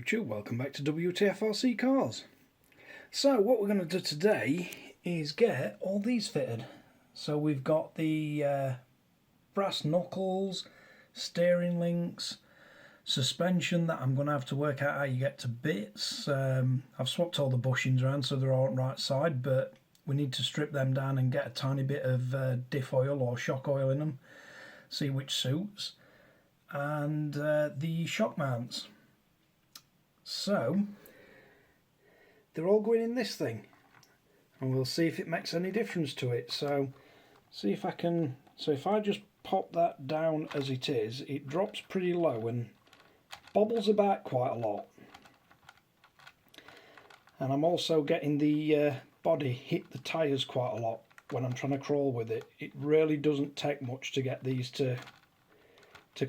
YouTube, welcome back to WTF Rc Cars. So what we're going to do today is get all these fitted. So we've got the brass knuckles, steering links, suspension that I'm going to have to work out how you get to bits. I've swapped all the bushings around so they're all on the right side, but we need to strip them down and get a tiny bit of diff oil or shock oil in them, see which suits, and the shock mounts. So they're all going in this thing, and we'll see if it makes any difference to it. So see if I can. So if I just pop that down as it is, it drops pretty low and bobbles about quite a lot. And I'm also getting the body hit the tyres quite a lot when I'm trying to crawl with it. It really doesn't take much to get these to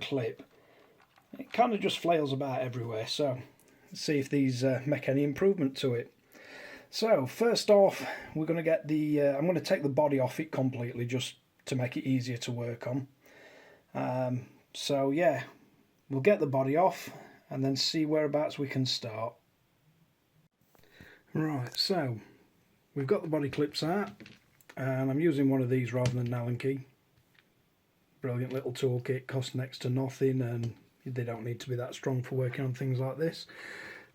clip. It kind of just flails about everywhere. So let's see if these make any improvement to it. So first off, we're going to get the I'm going to take the body off it completely just to make it easier to work on. So yeah, we'll get the body off and then see whereabouts we can start. Right, so we've got the body clips out, and I'm using one of these rather than an Allen key. Brilliant little toolkit, costs next to nothing, and they don't need to be that strong for working on things like this.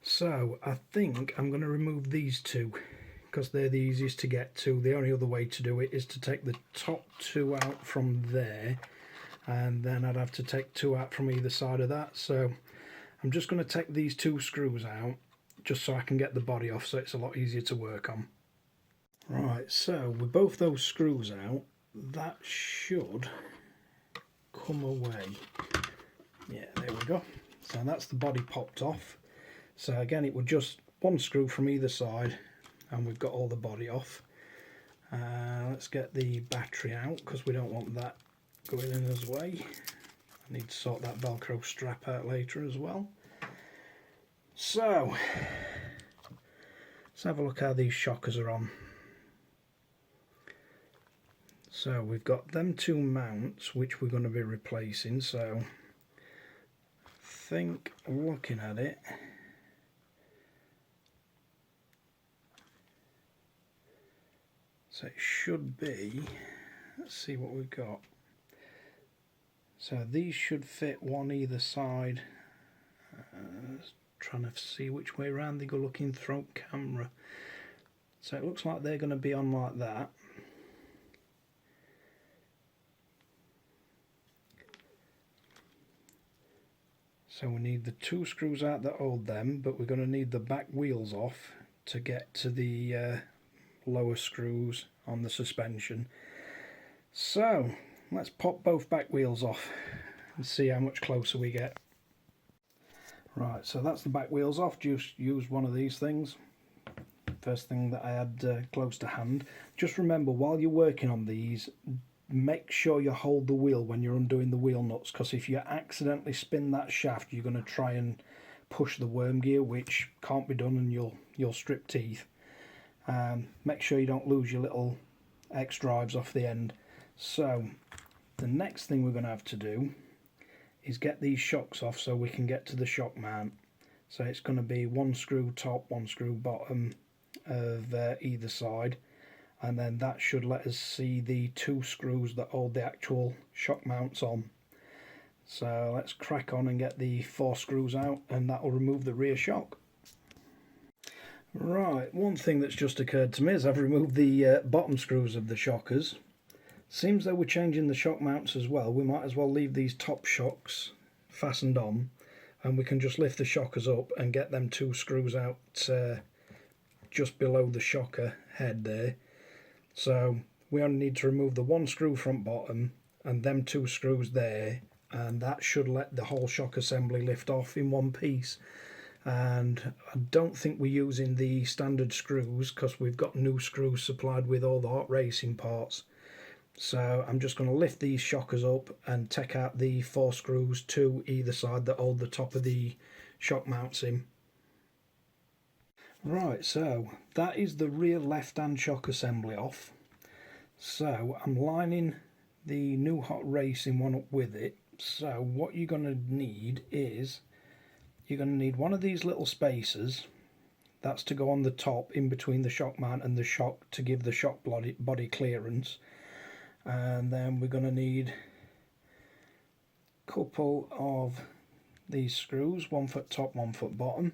So I think I'm going to remove these two because they're the easiest to get to. The only other way to do it is to take the top two out from there, and then I'd have to take two out from either side of that. So I'm just going to take these two screws out just so I can get the body off, so it's a lot easier to work on. Right, so with both those screws out, that should come away. Yeah, there we go. So that's the body popped off. So again, it would just one screw from either side and we've got all the body off. Let's get the battery out because we don't want that going in as way. I need to sort that Velcro strap out later as well. So let's have a look how these shockers are on. So we've got them two mounts which we're going to be replacing. So I think looking at it, so it should be, let's see what we've got. So these should fit one either side. Trying to see which way around they go looking through camera. So it looks like they're going to be on like that. So we need the two screws out that hold them, but we're going to need the back wheels off to get to the lower screws on the suspension. So let's pop both back wheels off and see how much closer we get. Right, so that's the back wheels off. Just use one of these things. First thing that I had close to hand. Just remember, while you're working on these, make sure you hold the wheel when you're undoing the wheel nuts, because if you accidentally spin that shaft, you're going to try and push the worm gear, which can't be done, and you'll strip teeth. Make sure you don't lose your little X drives off the end. So the next thing we're going to have to do is get these shocks off so we can get to the shock mount. So it's going to be one screw top, one screw bottom of either side, and then that should let us see the two screws that hold the actual shock mounts on. So let's crack on and get the 4 screws out, and that will remove the rear shock. Right, one thing that's just occurred to me is I've removed the bottom screws of the shockers. Seems though we're changing the shock mounts as well. We might as well leave these top shocks fastened on, and we can just lift the shockers up and get them 2 screws out just below the shocker head there. So we only need to remove the 1 screw front bottom and them 2 screws there, and that should let the whole shock assembly lift off in one piece. And I don't think we're using the standard screws because we've got new screws supplied with all the Hot Racing parts. So I'm just going to lift these shockers up and take out the 4 screws to either side that hold the top of the shock mounts in. Right, so that is the rear left hand shock assembly off. So I'm lining the new Hot Racing one up with it. So what you're going to need is you're going to need one of these little spacers. That's to go on the top in between the shock mount and the shock to give the shock body clearance. And then we're going to need a couple of these screws, 1 foot top, 1 foot bottom.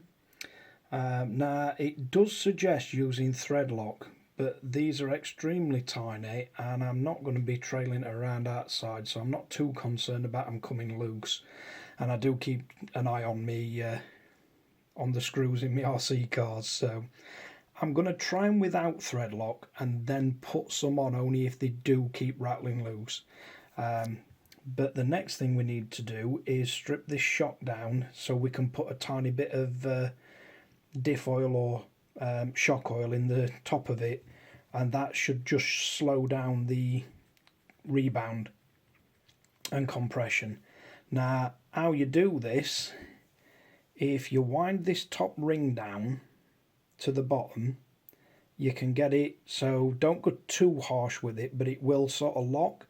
Now it does suggest using thread lock, but these are extremely tiny and I'm not going to be trailing it around outside, so I'm not too concerned about them coming loose. And I do keep an eye on me on the screws in my RC cars, so I'm going to try them without thread lock and then put some on only if they do keep rattling loose. But the next thing we need to do is strip this shock down so we can put a tiny bit of diff oil or shock oil in the top of it, and that should just slow down the rebound and compression. Now how you do this, if you wind this top ring down to the bottom, you can get it, so don't go too harsh with it, but it will sort of lock,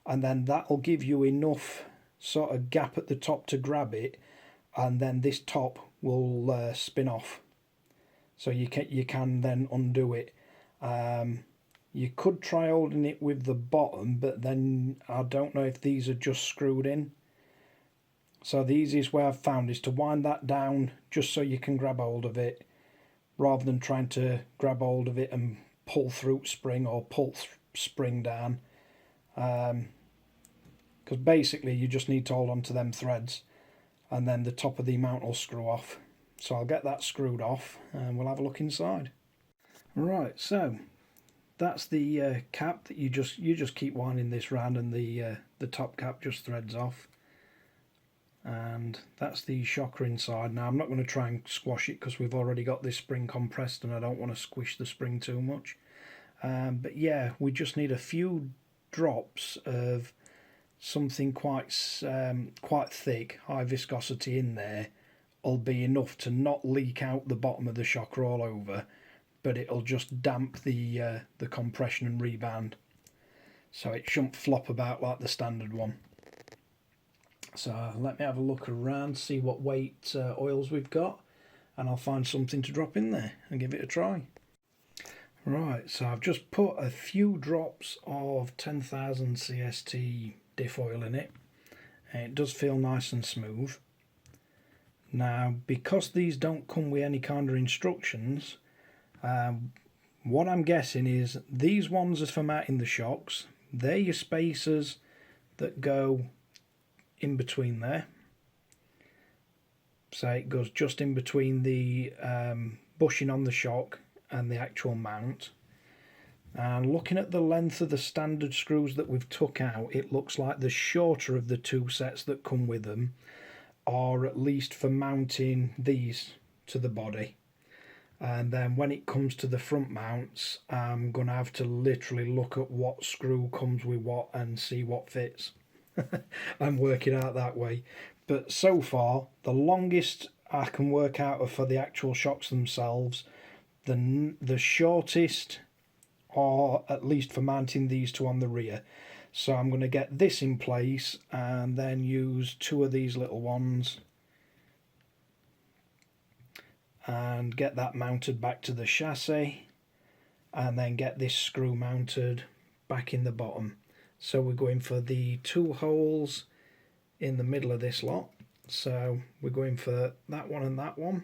and then that'll give you enough sort of gap at the top to grab it, and then this top will spin off, so you can then undo it. You could try holding it with the bottom, but then I don't know if these are just screwed in. So the easiest way I've found is to wind that down just so you can grab hold of it, rather than trying to grab hold of it and pull through spring or pull spring down. Because basically you just need to hold on to them threads and then the top of the mount will screw off. So I'll get that screwed off and we'll have a look inside. Right, so that's the cap that you just keep winding this round, and the top cap just threads off. And that's the shocker inside. Now I'm not going to try and squash it because we've already got this spring compressed and I don't want to squish the spring too much. But yeah, we just need a few drops of something quite thick, high viscosity in there. Will be enough to not leak out the bottom of the shocker all over, but it'll just damp the compression and rebound, so it shouldn't flop about like the standard one. So let me have a look around, see what weight oils we've got, and I'll find something to drop in there and give it a try. Right, so I've just put a few drops of 10,000 CST diff oil in it, and it does feel nice and smooth. Now, because these don't come with any kind of instructions, what I'm guessing is these ones are for mounting the shocks. They're your spacers that go in between there, so it goes just in between the bushing on the shock and the actual mount. And looking at the length of the standard screws that we've took out, it looks like the shorter of the two sets that come with them are at least for mounting these to the body. And then when it comes to the front mounts, I'm going to have to literally look at what screw comes with what and see what fits and work it out that way. But so far, the longest I can work out for the actual shocks themselves, the shortest are at least for mounting these two on the rear. So I'm going to get this in place and then use two of these little ones and get that mounted back to the chassis, and then get this screw mounted back in the bottom. So we're going for the two holes in the middle of this lot. So we're going for that one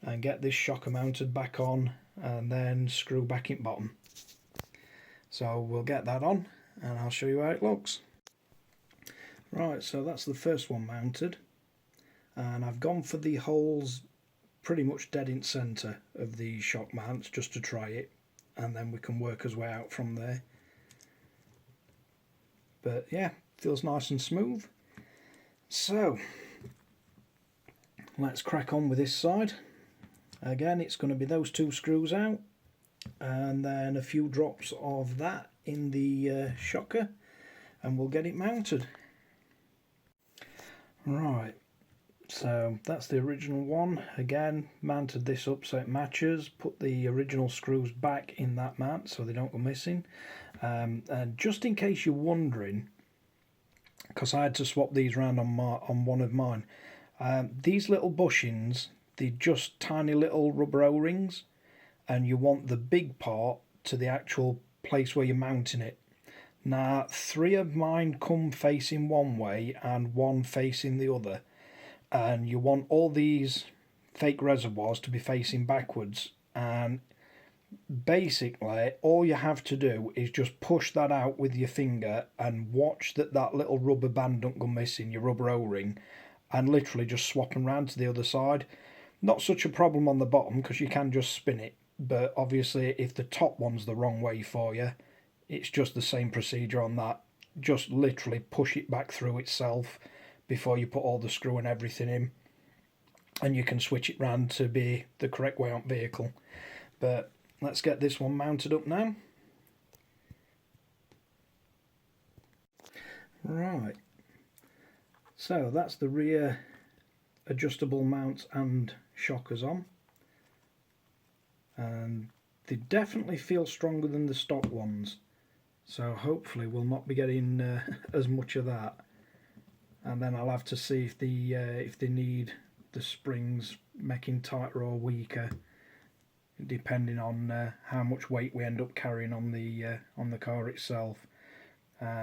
and get this shocker mounted back on and then screw back in bottom. So we'll get that on and I'll show you how it looks. Right, so that's the first one mounted, and I've gone for the holes pretty much dead in centre of the shock mounts just to try it, and then we can work our way out from there. But yeah, feels nice and smooth. So let's crack on with this side. Again, it's going to be those two screws out and then a few drops of that in the shocker, and we'll get it mounted. Right, so that's the original one. Again, mounted this up so it matches, put the original screws back in that mount so they don't go missing. And just in case you're wondering, because I had to swap these around on one of mine, These little bushings, they're just tiny little rubber O-rings, and you want the big part to the actual place where you're mounting it. Now, 3 of mine come facing one way and 1 facing the other, and you want all these fake reservoirs to be facing backwards, and basically all you have to do is just push that out with your finger and watch that little rubber band don't go missing, your rubber O-ring, and literally just swap them round to the other side. Not such a problem on the bottom because you can just spin it, but obviously if the top one's the wrong way for you, it's just the same procedure on that. Just literally push it back through itself before you put all the screw and everything in, and you can switch it round to be the correct way on vehicle. But let's get this one mounted up now. Right, so that's the rear adjustable mounts and shockers on, and they definitely feel stronger than the stock ones, so hopefully we'll not be getting as much of that. And then I'll have to see if they need the springs making tighter or weaker, depending on how much weight we end up carrying on the car itself.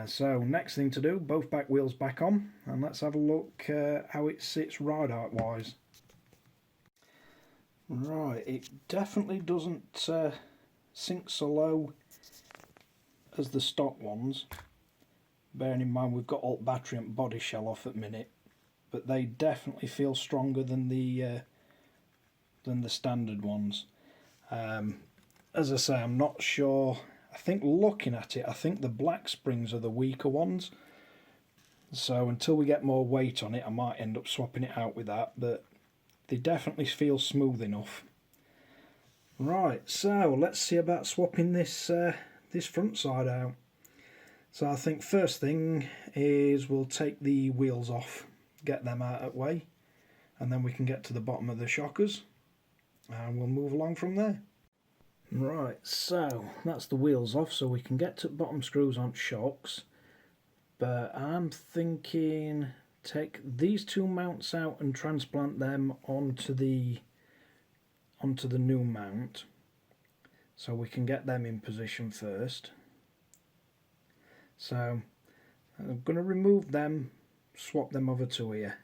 So next thing to do, both back wheels back on, and let's have a look how it sits ride height wise. Right, it definitely doesn't sink so low as the stock ones. Bearing in mind we've got alt battery and body shell off at the minute, but they definitely feel stronger than the standard ones. As I say, I'm not sure. I think looking at it, I think the black springs are the weaker ones. So until we get more weight on it, I might end up swapping it out with that, but they definitely feel smooth enough. Right, so let's see about swapping this this front side out. So I think first thing is we'll take the wheels off, get them out of the way, and then we can get to the bottom of the shockers and we'll move along from there. Right, so that's the wheels off, so we can get to bottom screws on shocks, but I'm thinking take these 2 mounts out and transplant them onto the new mount, so we can get them in position first. So I'm going to remove them, swap them over to here,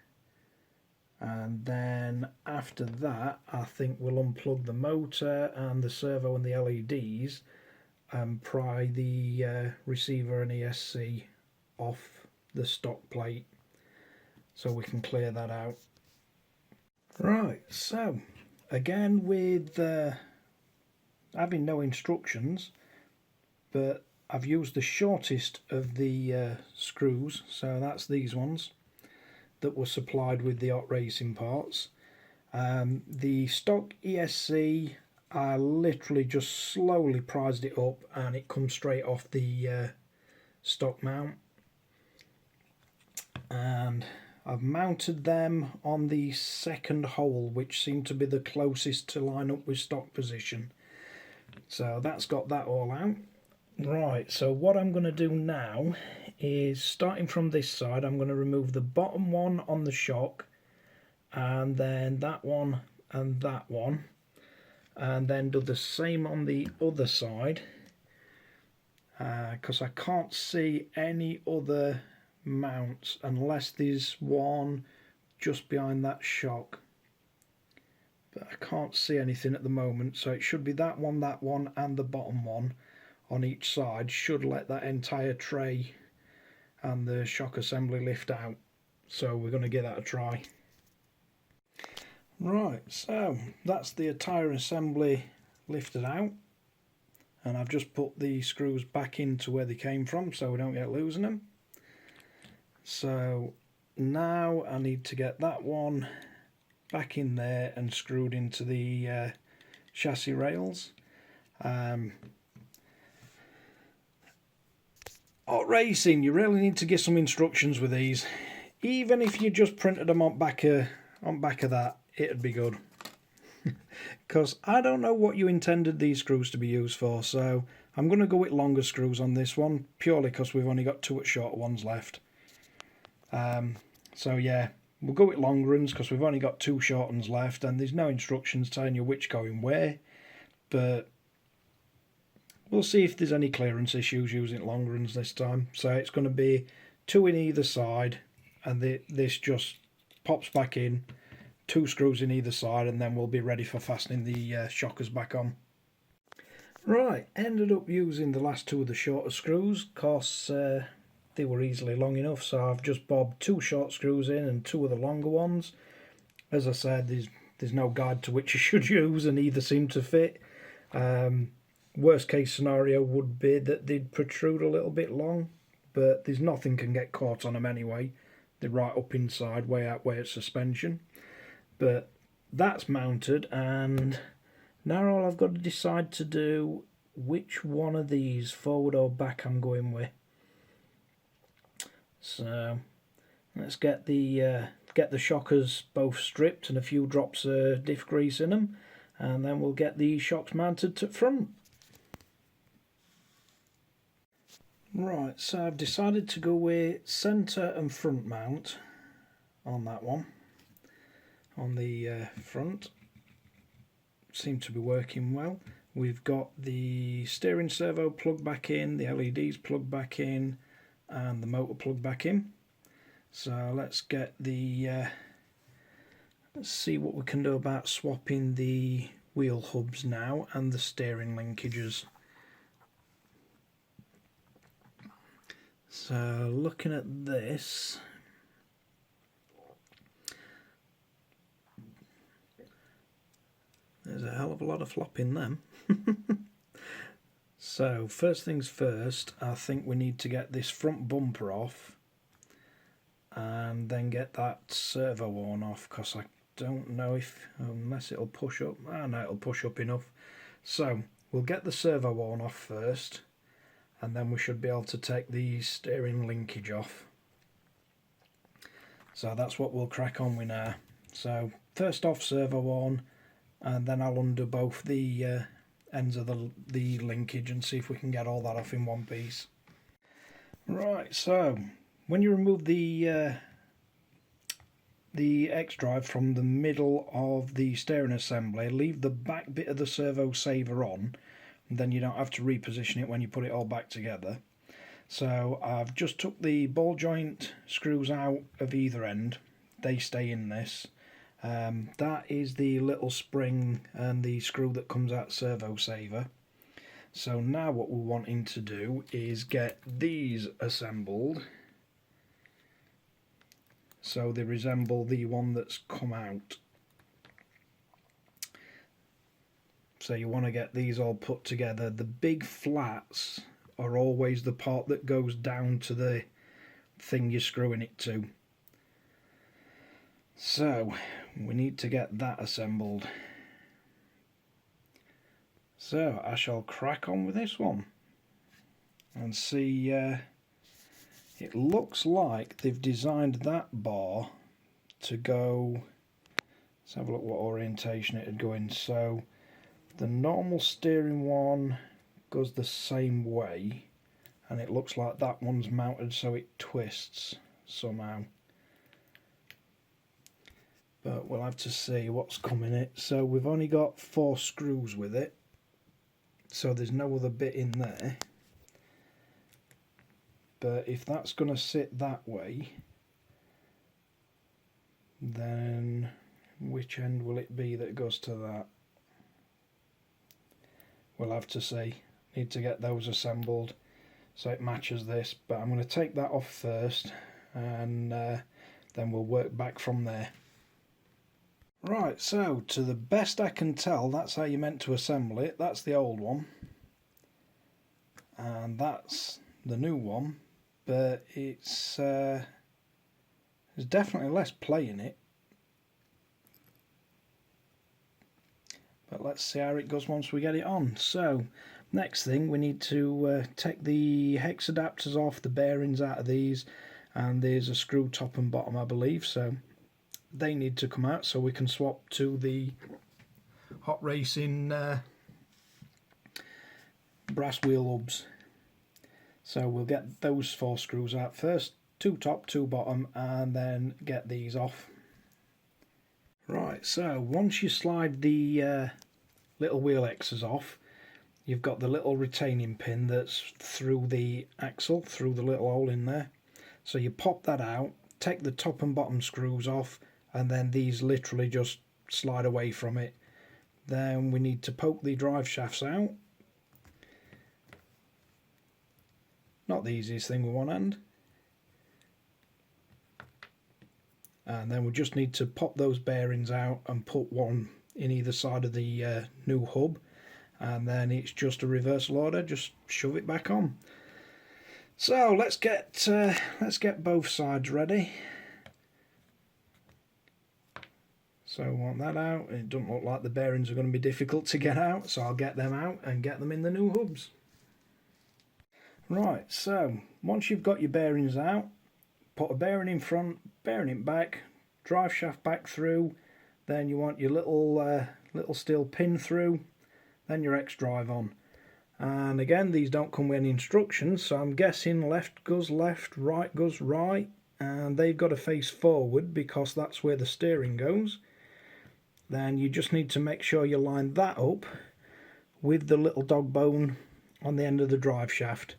and then after that I think we'll unplug the motor and the servo and the LEDs and pry the receiver and ESC off the stock plate so we can clear that out. Right, so again with having no instructions, but I've used the shortest of the screws, so that's these ones that were supplied with the Hot Racing parts. The stock ESC, I literally just slowly prised it up and it comes straight off the stock mount. And I've mounted them on the second hole, which seemed to be the closest to line up with stock position. So that's got that all out. Right, so what I'm going to do now is, starting from this side, I'm going to remove the bottom one on the shock, and then that one and that one, and then do the same on the other side, because I can't see any other mounts unless there's one just behind that shock, but I can't see anything at the moment, so it should be that one, and the bottom one on each side should let that entire tray and the shock assembly lift out. So we're going to give that a try. Right, so that's the entire assembly lifted out, and I've just put the screws back into where they came from so we don't get losing them. So now I need to get that one back in there and screwed into the chassis rails. Hot Racing, you really need to get some instructions with these. Even if you just printed them on back of that, it'd be good. Because I don't know what you intended these screws to be used for, so I'm going to go with longer screws on this one, purely because we've only got 2 shorter ones left. So yeah, we'll go with long runs because we've only got 2 short ones left, and there's no instructions telling you which going where, but we'll see if there's any clearance issues using long runs this time. So it's going to be 2 in either side, and this just pops back in, 2 screws in either side, and then we'll be ready for fastening the shockers back on. Right, ended up using the last 2 of the shorter screws because they were easily long enough, so I've just bobbed 2 short screws in and 2 of the longer ones. As I said, there's no guide to which you should use, and either seem to fit. Worst case scenario would be that they'd protrude a little bit long, but there's nothing can get caught on them anyway. They're right up inside, way out where it's suspension. But that's mounted, and now all I've got to decide to do which one of these, forward or back, I'm going with. So let's get the shockers both stripped and a few drops of diff grease in them, and then we'll get the shocks mounted to front. Right, so I've decided to go with centre and front mount on that one. On the front, seem to be working well. We've got the steering servo plugged back in, the LEDs plugged back in, and the motor plugged back in. So let's get the let's see what we can do about swapping the wheel hubs now and the steering linkages. So looking at this, there's a hell of a lot of flop in them. So first things first, I think we need to get this front bumper off and then get that servo worn off, because I don't know if, unless it'll push up, no, it'll push up enough. So we'll get the servo worn off first, and then we should be able to take the steering linkage off. So that's what we'll crack on with now. So first off servo worn, and then I'll undo both the ends of the linkage and see if we can get all that off in one piece. Right, so when you remove the X-drive from the middle of the steering assembly, leave the back bit of the servo saver on, and then you don't have to reposition it when you put it all back together. So I've just took the ball joint screws out of either end. They stay in this. That is the little spring and the screw that comes out servo saver. So now what we're wanting to do is get these assembled so they resemble the one that's come out. So you want to get these all put together. The big flats are always the part that goes down to the thing you're screwing it to. So we need to get that assembled. So I shall crack on with this one and see. It looks like they've designed that bar to go, let's have a look what orientation it would go in. So the normal steering one goes the same way, and it looks like that one's mounted so it twists somehow. But we'll have to see what's coming in it. So we've only got 4 screws with it, so there's no other bit in there. But if that's going to sit that way, then which end will it be that goes to that? We'll have to see. Need to get those assembled so it matches this, but I'm going to take that off first, and then we'll work back from there. Right, so to the best I can tell, that's how you're meant to assemble it. That's the old one, and that's the new one, but it's there's definitely less play in it. But let's see how it goes once we get it on. So next thing, we need to take the hex adapters off, the bearings out of these, and there's a screw top and bottom I believe, so they need to come out so we can swap to the Hot Racing brass wheel hubs. So we'll get those 4 screws out first. two top, two bottom, and then get these off. Right, so once you slide the little wheel X's off, you've got the little retaining pin that's through the axle, through the little hole in there. So you pop that out, take the top and bottom screws off, and then these literally just slide away from it. Then we need to poke the drive shafts out. Not the easiest thing with one hand. And then we just need to pop those bearings out and put one in either side of the new hub, and then it's just a reversal order, just shove it back on. So let's get both sides ready. So I want that out. It doesn't look like the bearings are going to be difficult to get out, so I'll get them out and get them in the new hubs. Right, so once you've got your bearings out, put a bearing in front, bearing in back, drive shaft back through, then you want your little steel pin through, then your X drive on. And again, these don't come with any instructions, so I'm guessing left goes left, right goes right, and they've got to face forward because that's where the steering goes. Then you just need to make sure you line that up with the little dog bone on the end of the drive shaft.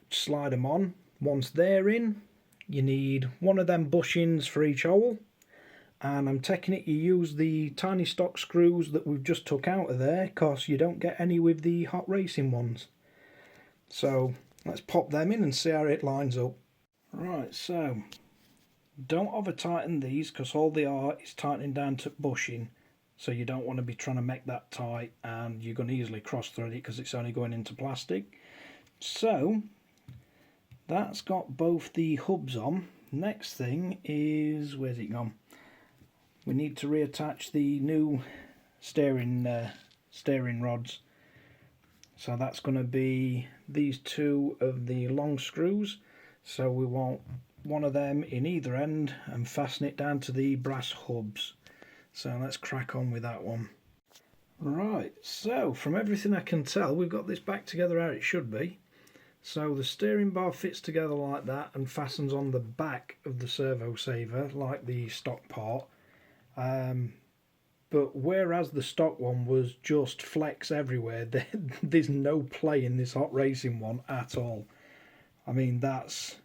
Slide them on. Once they're in, you need one of them bushings for each hole, and I'm taking it you use the tiny stock screws that we've just took out of there because you don't get any with the Hot Racing ones. So let's pop them in and see how it lines up. Right, so don't over tighten these because all they are is tightening down to bushing, so you don't want to be trying to make that tight and you're going to easily cross thread it because it's only going into plastic. So that's got both the hubs on. Next thing is, where's it gone? We need to reattach the new steering rods. So that's going to be these two of the long screws. So we want one of them in either end and fasten it down to the brass hubs. So let's crack on with that one. Right, so from everything I can tell, we've got this back together how it should be. So the steering bar fits together like that and fastens on the back of the servo saver like the stock part. But whereas the stock one was just flex everywhere, there's no play in this Hot Racing one at all. I mean, that's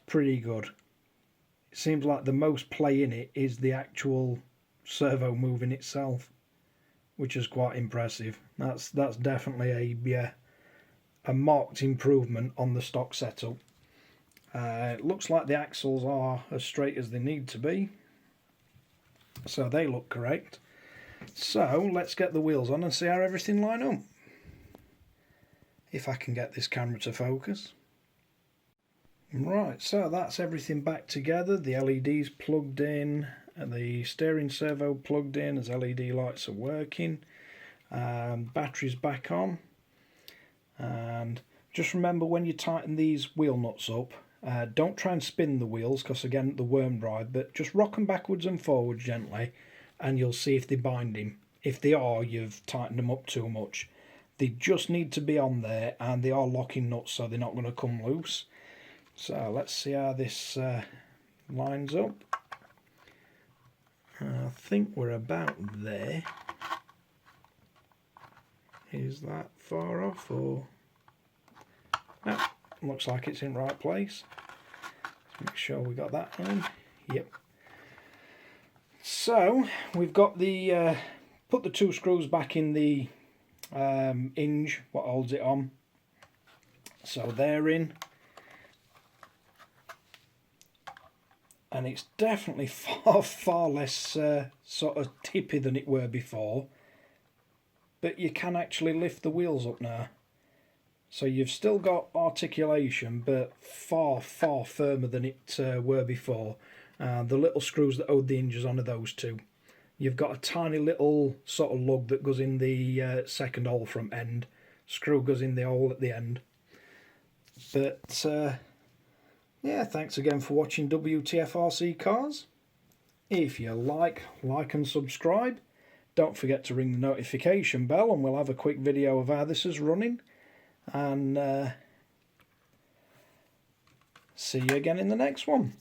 pretty good. It seems like the most play in it is the actual servo moving itself, which is quite impressive. That's definitely a marked improvement on the stock setup. It looks like the axles are as straight as they need to be, so they look correct. So let's get the wheels on and see how everything line up. If I can get this camera to focus. Right, so that's everything back together. The LEDs plugged in, and the steering servo plugged in as LED lights are working. Batteries back on. And just remember, when you tighten these wheel nuts up, don't try and spin the wheels because again the worm drive, but just rock them backwards and forwards gently and you'll see if they're binding. If they are, you've tightened them up too much. They just need to be on there, and they are locking nuts, so they're not going to come loose. So let's see how this lines up. I think we're about there. Is that far off, or no? Looks like it's in the right place. Let's make sure we got that on. Yep. So we've got the put the two screws back in the hinge what holds it on. So they're in, and it's definitely far less sort of tippy than it were before. But you can actually lift the wheels up now. So you've still got articulation, but far firmer than it were before. The little screws that hold the hinges on are those two. You've got a tiny little sort of lug that goes in the second hole front end. Screw goes in the hole at the end. But yeah, thanks again for watching WTF Rc Cars. If you like and subscribe. Don't forget to ring the notification bell, and we'll have a quick video of how this is running. And See you again in the next one.